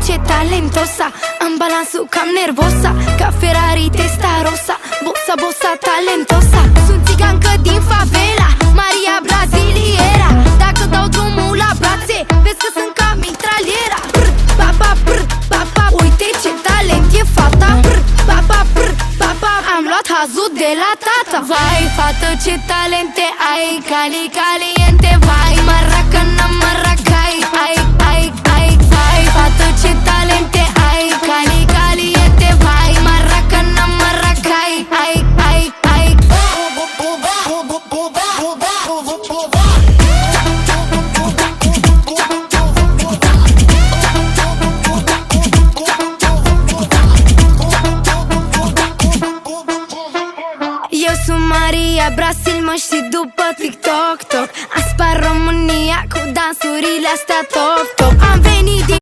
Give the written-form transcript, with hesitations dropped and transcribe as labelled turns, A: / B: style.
A: ce talentosa. Am balansul cam nervosa, ca Ferrari Testarossa. Bossa, bossa, talentosa. Sunt țigancă din favela, Maria Braziliera. Dacă dau drumul la brațe, vezi că sunt ca mitraliera. Prr, papa, prr, papa, uite ce talent e fata. Prr, papa, prr, papa, am luat hazul de la tata. Vai, fată, ce talente ai, cali, caliente. Vai, maracana, maracai, ai, ai, ai. Vai, fată, ce talente ai, cali, caliente. Vai, maracana, maracai, ai, ai, ai. Eu sunt Maria Brasil, mă știi după TikTok, Am spart România cu dansurile astea top, top. Am venit din